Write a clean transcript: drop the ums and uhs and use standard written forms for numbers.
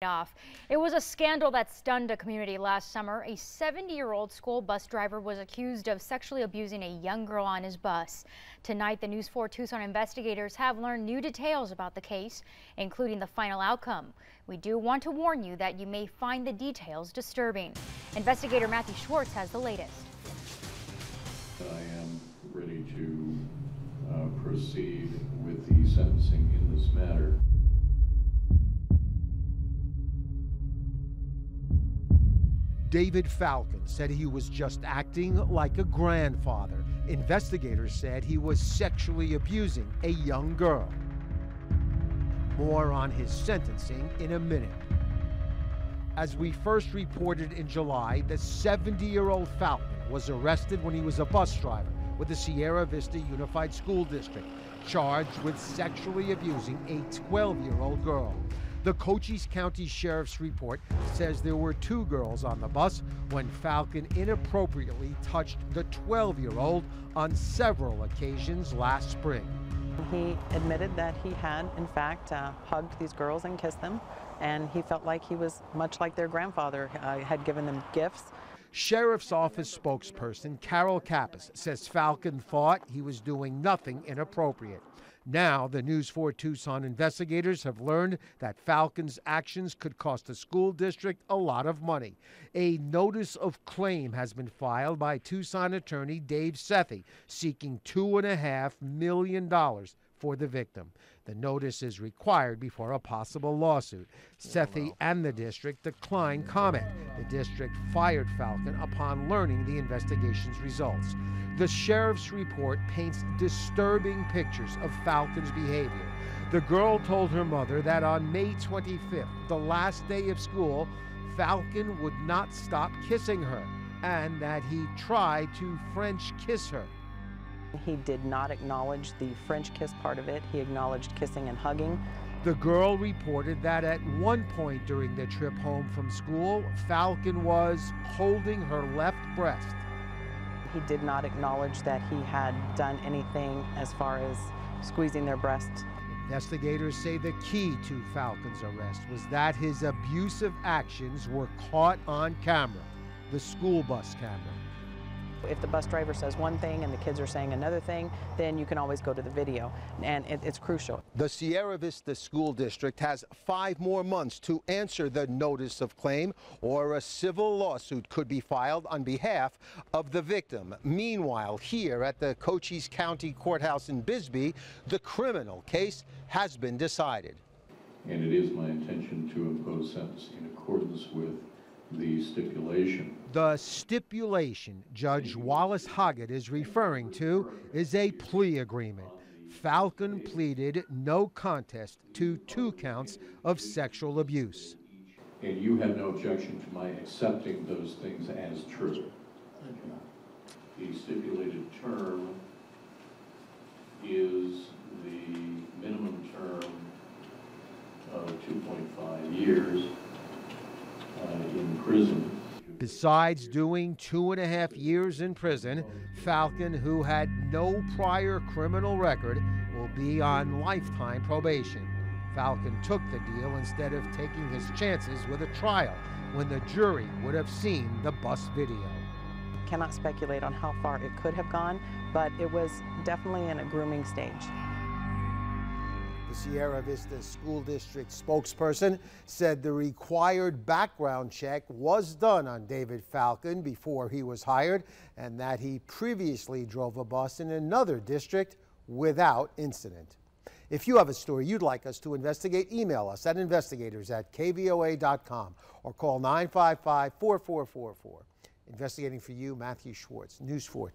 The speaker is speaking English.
Off. It was a scandal that stunned a community last summer. A 70-year-old school bus driver was accused of sexually abusing a young girl on his bus. Tonight, the N4T Tucson investigators have learned new details about the case, including the final outcome. We do want to warn you that you may find the details disturbing. Investigator Matthew Schwartz has the latest. I am ready to proceed with the sentencing in this matter. David Falcon said he was just acting like a grandfather. Investigators said he was sexually abusing a young girl. More on his sentencing in a minute. As we first reported in July, the 70-year-old Falcon was arrested when he was a bus driver with the Sierra Vista Unified School District, charged with sexually abusing a 12-year-old girl. The Cochise County Sheriff's report says there were 2 girls on the bus when Falcon inappropriately touched the 12-year-old on several occasions last spring. He admitted that he had, in fact, hugged these girls and kissed them, and he felt like he was much like their grandfather, had given them gifts. Sheriff's Office spokesperson Carol Kappas says Falcon thought he was doing nothing inappropriate. Now, the N4T Tucson investigators have learned that Falcon's actions could cost the school district a lot of money. A notice of claim has been filed by Tucson attorney Dave Sethi, seeking $2.5 million for the victim. The notice is required before a possible lawsuit. Sethi and the district declined comment. The district fired Falcon upon learning the investigation's results. The sheriff's report paints disturbing pictures of Falcon's behavior. The girl told her mother that on May 25th, the last day of school, Falcon would not stop kissing her, and that he tried to French kiss her. He did not acknowledge the French kiss part of it. He acknowledged kissing and hugging. The girl reported that at one point during the trip home from school, Falcon was holding her left breast. He did not acknowledge that he had done anything as far as squeezing their breasts. Investigators say the key to Falcon's arrest was that his abusive actions were caught on camera, the school bus camera. If the bus driver says one thing and the kids are saying another thing, then you can always go to the video, and it's crucial. The Sierra Vista School District has 5 more months to answer the notice of claim, or a civil lawsuit could be filed on behalf of the victim. Meanwhile, here at the Cochise County Courthouse in Bisbee, the criminal case has been decided. And it is my intention to impose sentence in accordance with the stipulation. The stipulation Judge Wallace Hoggett is referring to is a plea agreement. Falcon pleaded no contest to 2 counts of sexual abuse. And you have no objection to my accepting those things as true. The stipulated term is the minimum term of 2.5 years in prison. Besides doing 2.5 years in prison, Falcon, who had no prior criminal record, will be on lifetime probation. Falcon took the deal instead of taking his chances with a trial when the jury would have seen the bus video. Cannot speculate on how far it could have gone, but it was definitely in a grooming stage. The Sierra Vista School District spokesperson said the required background check was done on David Falcon before he was hired, and that he previously drove a bus in another district without incident. If you have a story you'd like us to investigate, email us at investigators@kvoa.com or call 955-4444. Investigating for you, Matthew Schwartz, N4T.